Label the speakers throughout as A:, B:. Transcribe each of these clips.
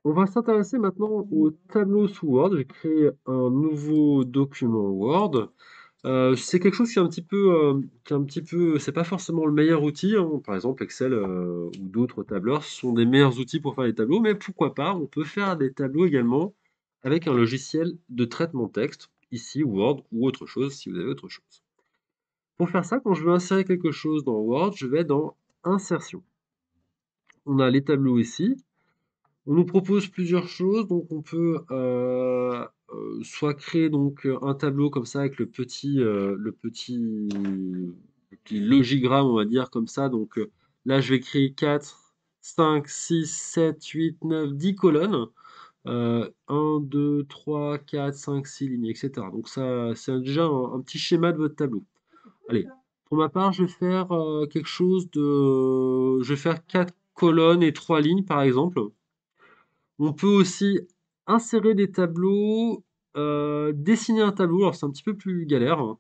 A: On va s'intéresser maintenant au tableau sous Word. Je vais créer un nouveau document Word. C'est quelque chose c'est pas forcément le meilleur outil, hein. Par exemple, Excel ou d'autres tableurs sont des meilleurs outils pour faire des tableaux, mais pourquoi pas, on peut faire des tableaux également avec un logiciel de traitement de texte, ici Word ou autre chose, si vous avez autre chose. Pour faire ça, quand je veux insérer quelque chose dans Word, je vais dans Insertion. On a les tableaux ici. On nous propose plusieurs choses, donc on peut soit créer donc un tableau comme ça avec le petit logigramme, on va dire comme ça. Donc là, je vais créer 4, 5, 6, 7, 8, 9, 10 colonnes. 1, 2, 3, 4, 5, 6 lignes, etc. Donc ça, c'est déjà un petit schéma de votre tableau. Allez, pour ma part, je vais faire quelque chose de... Je vais faire 4 colonnes et 3 lignes, par exemple. On peut aussi insérer des tableaux, dessiner un tableau, alors c'est un petit peu plus galère, hein.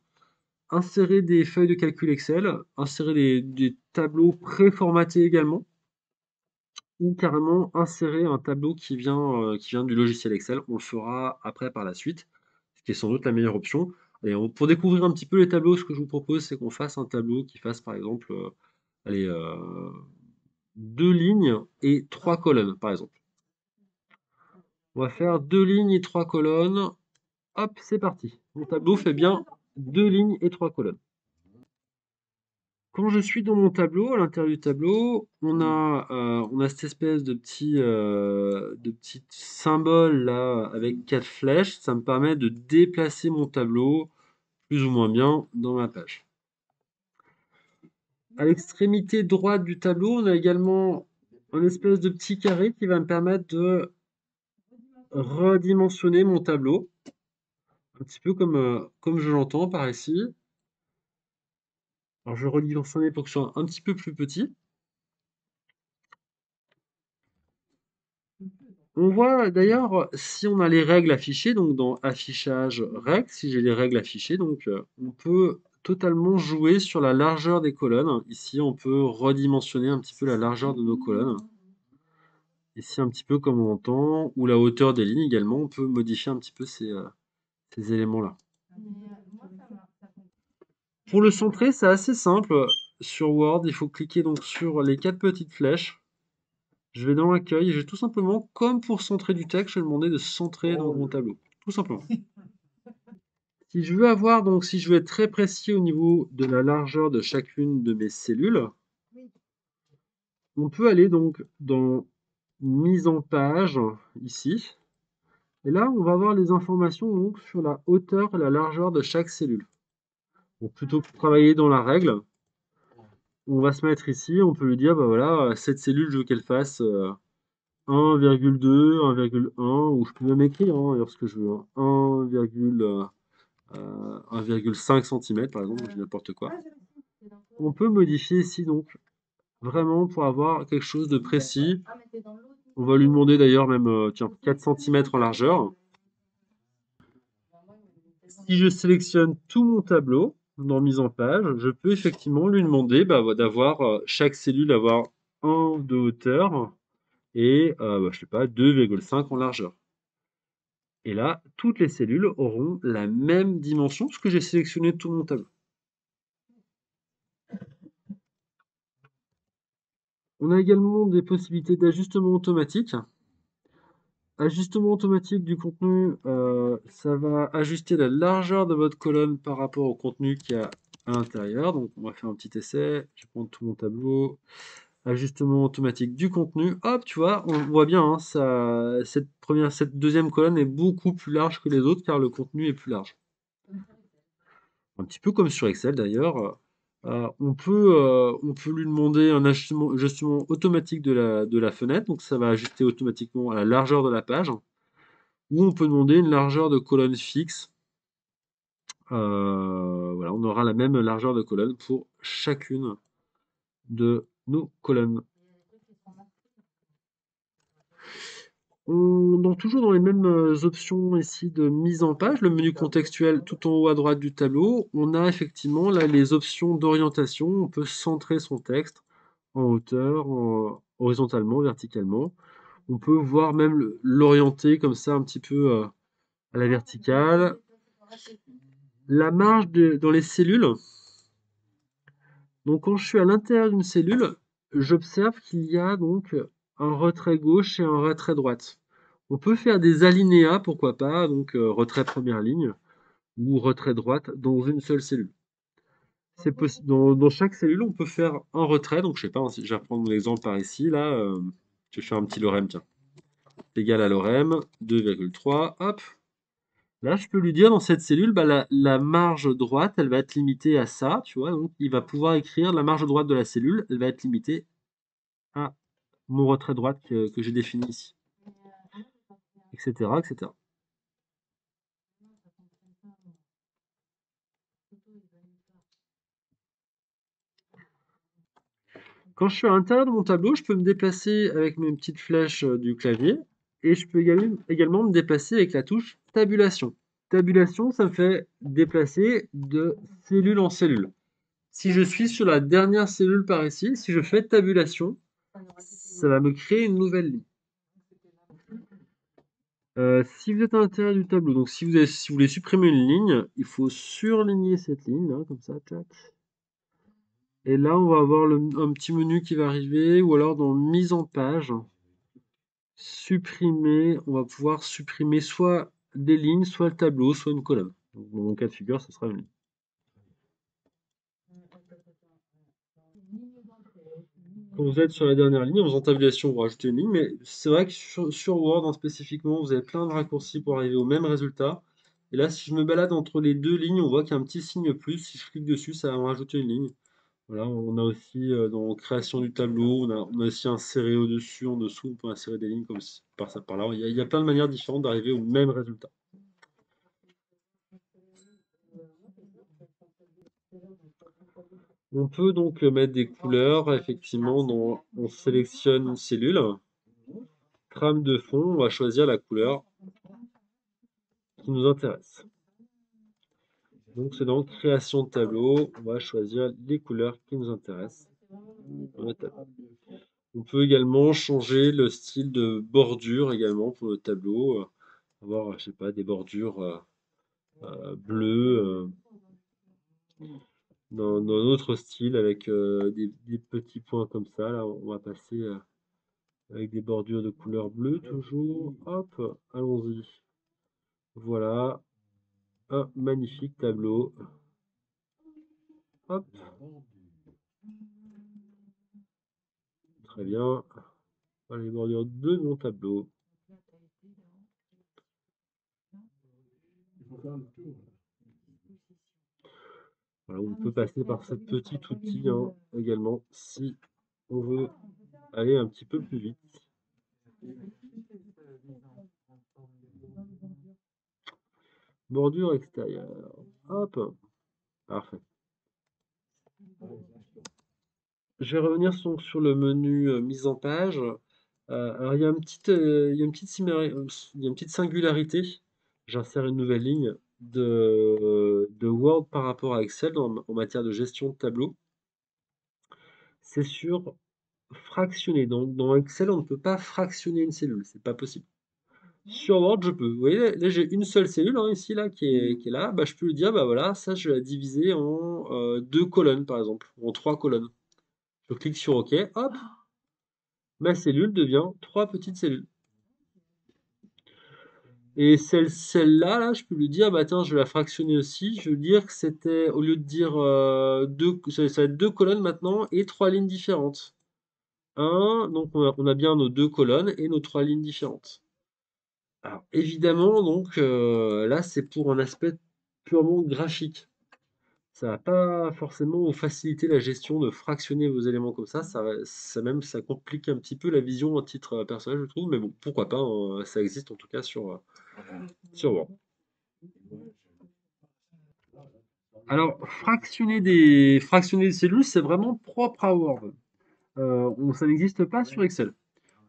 A: Insérer des feuilles de calcul Excel, insérer des tableaux préformatés également, ou carrément insérer un tableau qui vient du logiciel Excel. On le fera après par la suite, ce qui est sans doute la meilleure option. Et pour découvrir un petit peu les tableaux, ce que je vous propose, c'est qu'on fasse un tableau qui fasse par exemple allez, 2 lignes et 3 colonnes, par exemple. On va faire 2 lignes et 3 colonnes. Hop, c'est parti. Mon tableau fait bien 2 lignes et 3 colonnes. Quand je suis dans mon tableau, à l'intérieur du tableau, on a cette espèce de petit symbole là avec 4 flèches. Ça me permet de déplacer mon tableau plus ou moins bien dans ma page. À l'extrémité droite du tableau, on a également un espèce de petit carré qui va me permettre de redimensionner mon tableau, un petit peu comme je l'entends par ici. Alors je redimensionner pour que ce soit un petit peu plus petit. On voit d'ailleurs si on a les règles affichées, donc dans affichage règles, si j'ai les règles affichées, donc on peut totalement jouer sur la largeur des colonnes. Ici, on peut redimensionner un petit peu la largeur de nos colonnes. Ici, un petit peu comme on entend, ou la hauteur des lignes également, on peut modifier un petit peu ces éléments-là. Pour le centrer, c'est assez simple. Sur Word, il faut cliquer donc sur les 4 petites flèches. Je vais dans l'accueil et je vais tout simplement, comme pour centrer du texte, je vais demander de centrer dans mon tableau. Tout simplement. Si je veux être très précis au niveau de la largeur de chacune de mes cellules, on peut aller donc dans mise en page, ici. Et là, on va avoir les informations donc, sur la hauteur et la largeur de chaque cellule. Donc, plutôt que de travailler dans la règle, on va se mettre ici, on peut lui dire, bah voilà, cette cellule, je veux qu'elle fasse 1,2, 1,1, ou je peux même écrire lorsque je veux 1,5 cm, par exemple, je dis n'importe quoi. On peut modifier ici, donc, vraiment pour avoir quelque chose de précis. On va lui demander d'ailleurs même, tiens, 4 cm en largeur. Si je sélectionne tout mon tableau dans mise en page, je peux effectivement lui demander d'avoir chaque cellule avoir 1 de hauteur et je sais pas 2,5 en largeur. Et là, toutes les cellules auront la même dimension parce que j'ai sélectionné tout mon tableau. On a également des possibilités d'ajustement automatique. Ajustement automatique du contenu, ça va ajuster la largeur de votre colonne par rapport au contenu qu'il y a à l'intérieur. Donc on va faire un petit essai. Je vais prendre tout mon tableau. Ajustement automatique du contenu. Hop, tu vois, on voit bien, hein, cette deuxième colonne est beaucoup plus large que les autres car le contenu est plus large. Un petit peu comme sur Excel d'ailleurs. On peut lui demander un ajustement automatique de la fenêtre, donc ça va ajuster automatiquement à la largeur de la page. Ou on peut demander une largeur de colonne fixe. Voilà, on aura la même largeur de colonne pour chacune de nos colonnes. Toujours dans les mêmes options ici de mise en page, le menu contextuel tout en haut à droite du tableau, on a effectivement là les options d'orientation. On peut centrer son texte en hauteur, horizontalement, verticalement. On peut voir même l'orienter comme ça un petit peu à la verticale. La marge dans les cellules. Donc quand je suis à l'intérieur d'une cellule, j'observe qu'il y a donc un retrait gauche et un retrait droite. On peut faire des alinéas, pourquoi pas, donc retrait première ligne ou retrait droite dans une seule cellule. C'est possible. Dans chaque cellule, on peut faire un retrait. Donc, je sais pas, je vais reprendre l'exemple par ici. Là, je vais faire un petit lorem, tiens. C'est égal à lorem, 2,3. Hop. Là, je peux lui dire dans cette cellule, bah, la marge droite, elle va être limitée à ça, tu vois. Donc, il va pouvoir écrire la marge droite de la cellule, elle va être limitée à mon retrait droite que j'ai défini ici, etc., etc. Quand je suis à l'intérieur de mon tableau, je peux me déplacer avec mes petites flèches du clavier et je peux également me déplacer avec la touche tabulation. Tabulation, ça me fait déplacer de cellule en cellule. Si je suis sur la dernière cellule par ici, si je fais tabulation, ça va me créer une nouvelle ligne. Si vous êtes à l'intérieur du tableau, donc si vous voulez supprimer une ligne, il faut surligner cette ligne, hein, comme ça, tac. Et là, on va avoir un petit menu qui va arriver, ou alors dans mise en page, supprimer, on va pouvoir supprimer soit des lignes, soit le tableau, soit une colonne. Donc, dans mon cas de figure, ce sera une ligne. Quand vous êtes sur la dernière ligne, en faisant tabulation, vous rajoutez une ligne, mais c'est vrai que sur Word, spécifiquement, vous avez plein de raccourcis pour arriver au même résultat. Et là, si je me balade entre les deux lignes, on voit qu'il y a un petit signe plus. Si je clique dessus, ça va me rajouter une ligne. Voilà, on a aussi dans création du tableau, on a aussi inséré au-dessus, en dessous, on peut insérer des lignes comme par ça, par là. Il y a plein de manières différentes d'arriver au même résultat. On peut donc mettre des couleurs, effectivement, on sélectionne une cellule. Trame de fond, on va choisir la couleur qui nous intéresse. Donc c'est dans création de tableau, on va choisir les couleurs qui nous intéressent dans le tableau. On peut également changer le style de bordure également pour le tableau. Avoir, je sais pas, des bordures bleues dans un autre style avec des petits points comme ça. Là, on va passer avec des bordures de couleur bleue toujours. Hop, allons-y. Voilà, un magnifique tableau. Hop, très bien. Voilà les bordures de mon tableau. Voilà, on peut passer par ce petit outil hein, également si on veut aller un petit peu plus vite. Bordure extérieure. Hop, parfait. Je vais revenir sur le menu mise en page. Alors il y a il y a une petite il y a une petite singularité. J'insère une nouvelle ligne de Word par rapport à Excel en matière de gestion de tableau. C'est sur fractionner. Dans Excel, on ne peut pas fractionner une cellule, c'est pas possible. Sur Word, je peux. Vous voyez, là, j'ai une seule cellule hein, ici là qui est là. Bah, je peux lui dire, bah voilà, ça je vais la diviser en deux colonnes par exemple, ou en trois colonnes. Je clique sur OK, hop, ma cellule devient trois petites cellules. Et celle-là, là, je peux lui dire, bah tiens, je vais la fractionner aussi. Je veux dire que c'était, au lieu de dire ça va être deux colonnes maintenant et trois lignes différentes. Donc on a bien nos deux colonnes et nos trois lignes différentes. Alors évidemment, donc là, c'est pour un aspect purement graphique. Ça va pas forcément vous faciliter la gestion de fractionner vos éléments comme ça. Ça complique un petit peu la vision à titre personnel, je trouve. Mais bon, pourquoi pas, hein, ça existe en tout cas sur Word. Alors, fractionner des cellules, c'est vraiment propre à Word. Ça n'existe pas sur Excel.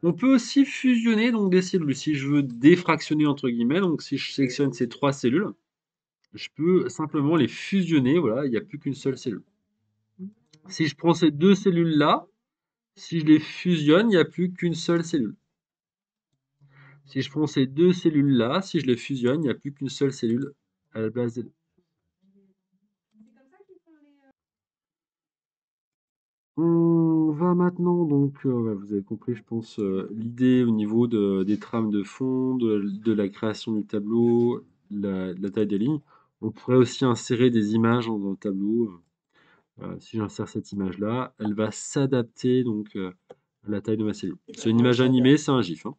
A: On peut aussi fusionner donc des cellules. Si je veux défractionner entre guillemets, donc si je sélectionne ces trois cellules, je peux simplement les fusionner. Voilà, il n'y a plus qu'une seule cellule. Si je prends ces deux cellules-là, si je les fusionne, il n'y a plus qu'une seule cellule. Si je prends ces deux cellules-là, si je les fusionne, il n'y a plus qu'une seule cellule à la place des deux. On va maintenant donc, ouais, vous avez compris, je pense, l'idée au niveau des trames de fond, de la création du tableau, la taille des lignes. On pourrait aussi insérer des images dans le tableau. Si j'insère cette image-là, elle va s'adapter donc à la taille de ma cellule. C'est une image animée, c'est un GIF, hein.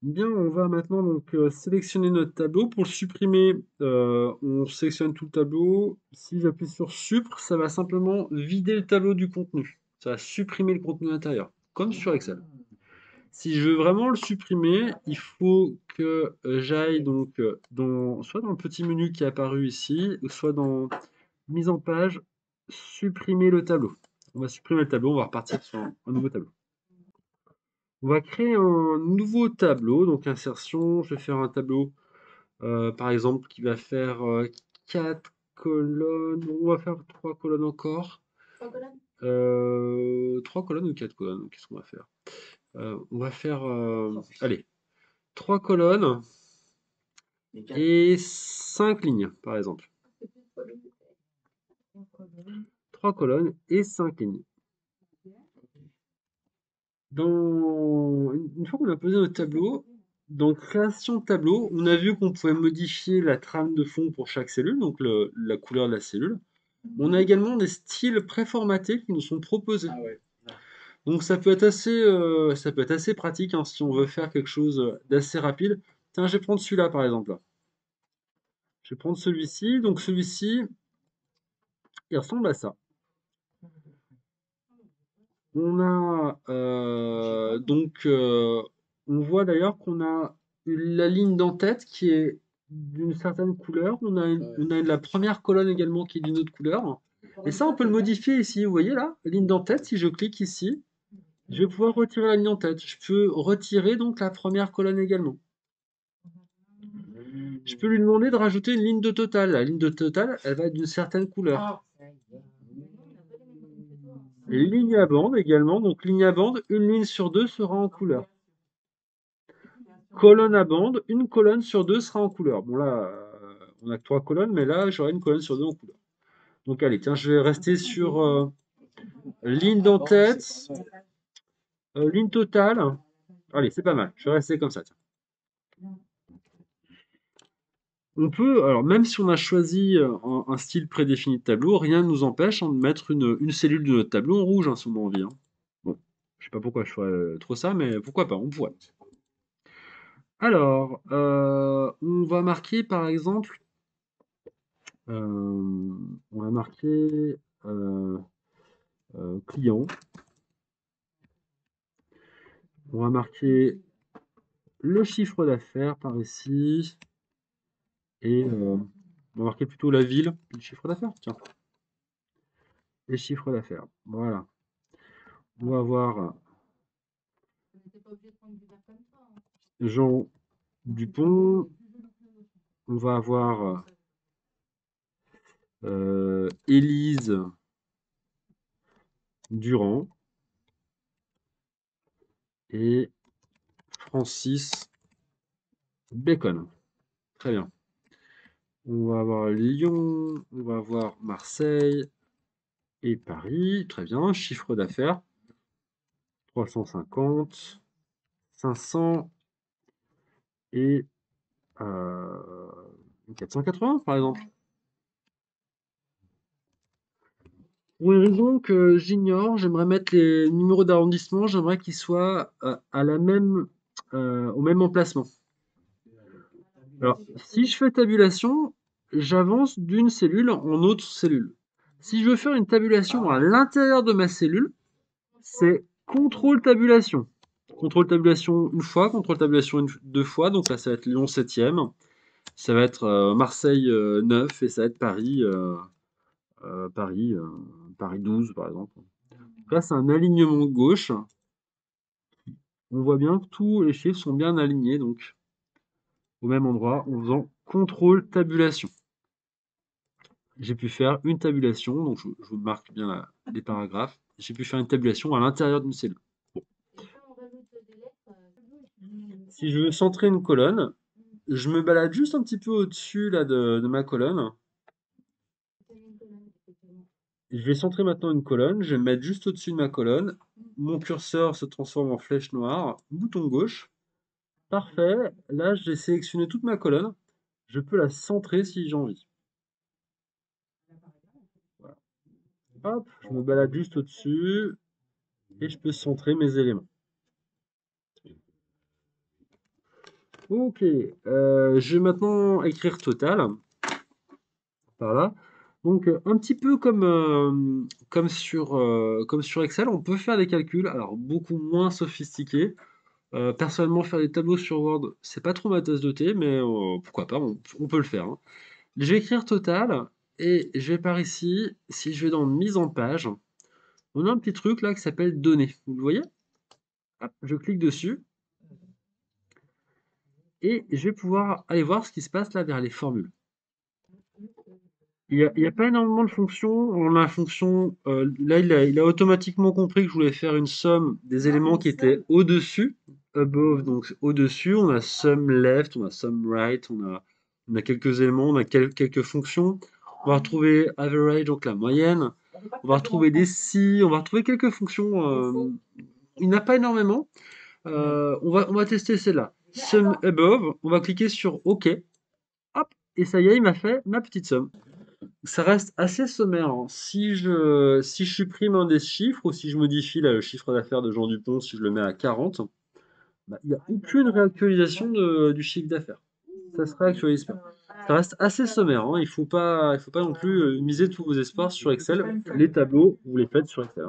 A: Bien, on va maintenant donc sélectionner notre tableau. Pour le supprimer, on sélectionne tout le tableau. Si j'appuie sur Supr, ça va simplement vider le tableau du contenu. Ça va supprimer le contenu intérieur, comme sur Excel. Si je veux vraiment le supprimer, il faut que j'aille donc soit dans le petit menu qui est apparu ici, soit dans Mise en page, supprimer le tableau. On va supprimer le tableau, on va repartir sur un nouveau tableau. On va créer un nouveau tableau, donc insertion, je vais faire un tableau, par exemple, qui va faire 4 colonnes, on va faire 3 colonnes encore. 3 colonnes ou 4 colonnes, qu'est-ce qu'on va faire? On va faire, allez, 3 colonnes et 5 lignes, par exemple. 3 colonnes et 5 lignes. Une fois qu'on a posé notre tableau, dans création de tableau, on a vu qu'on pouvait modifier la trame de fond pour chaque cellule, donc la couleur de la cellule. On a également des styles préformatés qui nous sont proposés. Donc ça peut être assez pratique hein, si on veut faire quelque chose d'assez rapide. Tiens, je vais prendre celui-là par exemple. Je vais prendre celui-ci. Donc celui-ci, il ressemble à ça. On a on voit d'ailleurs qu'on a la ligne d'en-tête qui est d'une certaine couleur. On a la première colonne également qui est d'une autre couleur. Et ça, on peut le modifier ici. Vous voyez là, ligne d'en-tête, si je clique ici, je vais pouvoir retirer la ligne d'en-tête. Je peux retirer donc la première colonne également. Je peux lui demander de rajouter une ligne de total. La ligne de total, elle va être d'une certaine couleur. Et ligne à bande également. Donc ligne à bande, une ligne sur deux sera en couleur. Colonne à bande, une colonne sur deux sera en couleur. Bon là, on a que 3 colonnes, mais là, j'aurai une colonne sur deux en couleur. Donc allez, tiens, je vais rester sur ligne d'en-tête, ligne totale. Allez, c'est pas mal. Je vais rester comme ça. Tiens. On peut, alors même si on a choisi un style prédéfini de tableau, rien ne nous empêche hein, de mettre une cellule de notre tableau en rouge hein, si on a envie. Hein. Bon, je sais pas pourquoi je ferais trop ça, mais pourquoi pas, on pourrait. Alors, on va marquer par exemple, on va marquer client. On va marquer le chiffre d'affaires par ici. Et on va marquer plutôt la ville, le chiffre d'affaires. Tiens, les chiffres d'affaires. Voilà. On va avoir Jean Dupont. On va avoir Élise Durand. Et Francis Bacon. Très bien. On va avoir Lyon, on va avoir Marseille et Paris. Très bien. Chiffre d'affaires 350, 500 et 480 par exemple. Pour une raison que j'ignore, j'aimerais mettre les numéros d'arrondissement, j'aimerais qu'ils soient au même emplacement. Alors, si je fais tabulation, j'avance d'une cellule en autre cellule. Si je veux faire une tabulation à l'intérieur de ma cellule, c'est contrôle tabulation. Contrôle tabulation une fois, contrôle tabulation deux fois. Donc là, ça va être Lyon 7e. Ça va être Marseille 9 et ça va être Paris, Paris 12 par exemple. Donc là, c'est un alignement gauche. On voit bien que tous les chiffres sont bien alignés, donc au même endroit, en faisant contrôle tabulation. J'ai pu faire une tabulation, donc je vous marque bien les paragraphes. J'ai pu faire une tabulation à l'intérieur d'une cellule. Bon. Si je veux centrer une colonne, je me balade juste un petit peu au-dessus là de ma colonne. Je vais centrer maintenant une colonne, je vais me mettre juste au-dessus de ma colonne. Mon curseur se transforme en flèche noire, bouton gauche. Parfait. Là, j'ai sélectionné toute ma colonne. Je peux la centrer si j'ai envie. Voilà. Hop, je me balade juste au-dessus et je peux centrer mes éléments. Ok, je vais maintenant écrire total par là. Donc, un petit peu comme sur Excel, on peut faire des calculs, alors beaucoup moins sophistiqués. Personnellement, faire des tableaux sur Word, c'est pas trop ma tasse de thé, mais pourquoi pas, on peut le faire, hein. Je vais écrire total et je vais par ici, si je vais dans mise en page, on a un petit truc là qui s'appelle données. Vous le voyez? Hop, je clique dessus et je vais pouvoir aller voir ce qui se passe là vers les formules. Il y a pas énormément de fonctions. On a la fonction, là il a automatiquement compris que je voulais faire une somme des éléments qui étaient au-dessus, above, donc au-dessus. On a sum left, on a sum right, on a quelques éléments, on a quelques fonctions. On va retrouver average, donc la moyenne. On va retrouver des si, on va retrouver quelques fonctions. Il n'y en a pas énormément. On va tester celle-là. Sum above, on va cliquer sur OK. Hop, et ça y est, il m'a fait ma petite somme. Ça reste assez sommaire, hein. Si je supprime un des chiffres ou si je modifie là, le chiffre d'affaires de Jean Dupont, si je le mets à 40, bah, il n'y a aucune réactualisation du chiffre d'affaires. Ça se réactualise pas. Ça reste assez sommaire, hein. Il faut pas non plus miser tous vos espoirs sur Excel. Les tableaux, vous les faites sur Excel,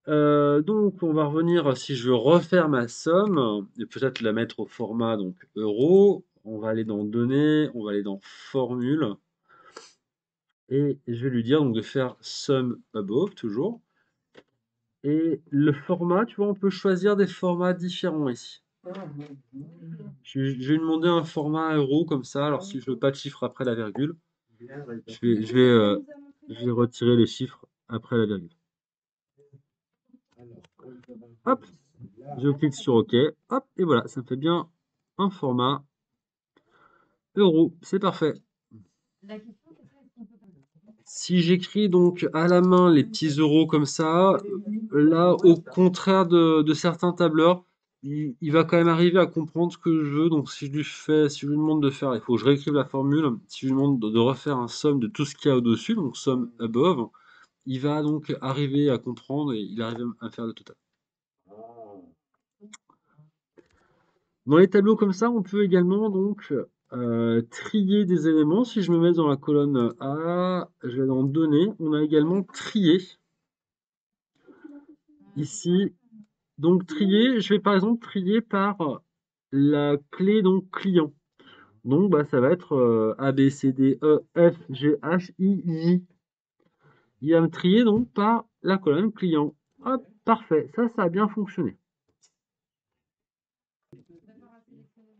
A: hein. Donc, on va revenir, si je veux refaire ma somme, et peut-être la mettre au format donc euro, on va aller dans données, on va aller dans formule. Et je vais lui dire donc de faire sum above toujours. Et le format, tu vois, on peut choisir des formats différents ici. Je vais lui demander un format euro comme ça. Alors si je veux pas de chiffre après la virgule, je vais retirer les chiffres après la virgule. Hop, je clique sur OK. Hop, et voilà, ça me fait bien un format euro. C'est parfait. Si j'écris donc à la main les petits euros comme ça, là, au contraire de certains tableurs, il va quand même arriver à comprendre ce que je veux. Donc si je lui demande de faire, il faut que je réécrive la formule. Si je lui demande de refaire un somme de tout ce qu'il y a au-dessus, donc somme above, il va donc arriver à comprendre et il arrive à faire le total. Dans les tableaux comme ça, on peut également donc trier des éléments. Si je me mets dans la colonne A, je vais dans données, on a également trier. Ici, donc trier, je vais par exemple trier par la clé donc client. Donc bah, ça va être A, B, C, D, E, F, G, H, I, J. Il va me trier donc par la colonne client. Hop, parfait, ça a bien fonctionné.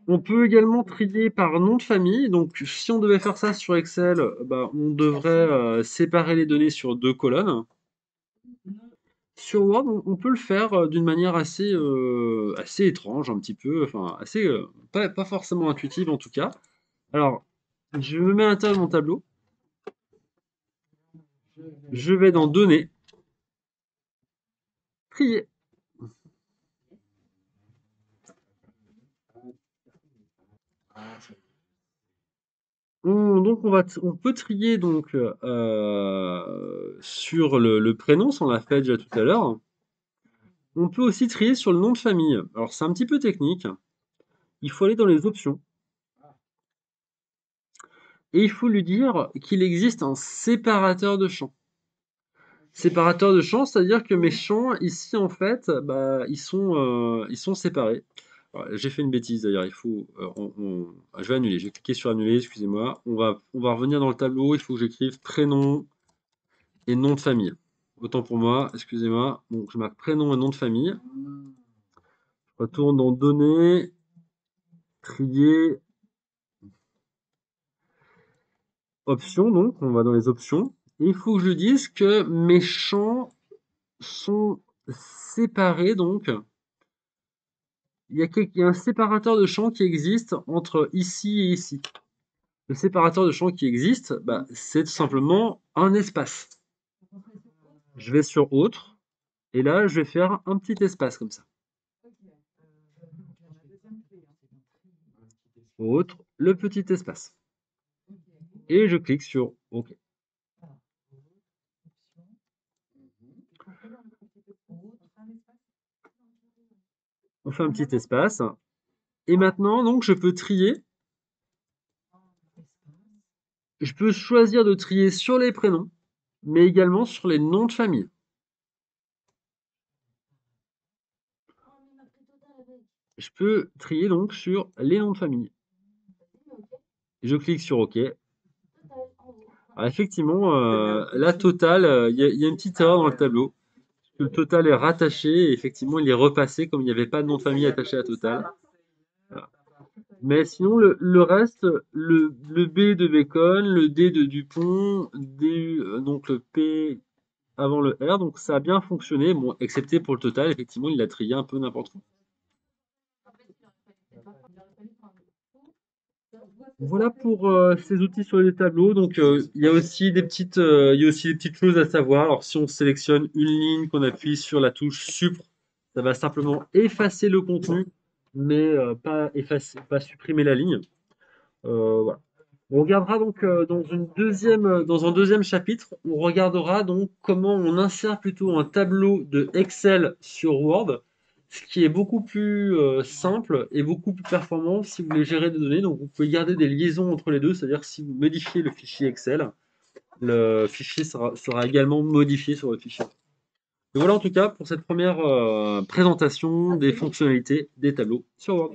A: On peut également trier par nom de famille. Donc si on devait faire ça sur Excel, bah, on devrait séparer les données sur deux colonnes. Sur Word, on peut le faire d'une manière assez étrange, un petit peu, enfin assez pas forcément intuitive en tout cas. Alors, je me mets à l'intérieur de mon tableau, je vais dans Données, trier. On peut trier donc sur le prénom, ça on l'a fait déjà tout à l'heure. On peut aussi trier sur le nom de famille. Alors c'est un petit peu technique. Il faut aller dans les options et il faut lui dire qu'il existe un séparateur de champs. Séparateur de champs, c'est-à-dire que mes champs ici en fait, bah, ils sont séparés. J'ai fait une bêtise d'ailleurs, je vais annuler, j'ai cliqué sur annuler, excusez-moi. On va revenir dans le tableau, il faut que j'écrive prénom et nom de famille. Autant pour moi, excusez-moi. Donc je marque prénom et nom de famille. Je retourne dans données, trier, options, donc on va dans les options. Et il faut que je dise que mes champs sont séparés donc il y a un séparateur de champs qui existe entre ici et ici. Le séparateur de champs qui existe, bah, c'est tout simplement un espace. Je vais sur autre, et là, je vais faire un petit espace comme ça. Autre, le petit espace. Et je clique sur OK. On fait un petit espace. Et maintenant, donc, je peux trier. Je peux choisir de trier sur les prénoms, mais également sur les noms de famille. Je peux trier donc sur les noms de famille. Je clique sur OK. Alors effectivement, la totale, il y a une petite erreur dans le tableau. Le total est rattaché et effectivement, il est repassé comme il n'y avait pas de nom de famille attaché à total. Voilà. Mais sinon, le reste, le B de Bacon, le D de Dupont, donc le P avant le R, donc ça a bien fonctionné, bon, excepté pour le total, effectivement, il a trié un peu n'importe où. Voilà pour ces outils sur les tableaux. Donc il y a aussi des petites choses à savoir. Alors si on sélectionne une ligne, qu'on appuie sur la touche Supr, ça va simplement effacer le contenu, mais pas supprimer la ligne. Voilà. On regardera donc dans un deuxième chapitre, on regardera donc comment on insère plutôt un tableau de Excel sur Word, ce qui est beaucoup plus simple et beaucoup plus performant si vous voulez gérer des données. Donc vous pouvez garder des liaisons entre les deux, c'est-à-dire si vous modifiez le fichier Excel, le fichier sera également modifié sur le fichier. Et voilà en tout cas pour cette première présentation des fonctionnalités des tableaux sur Word.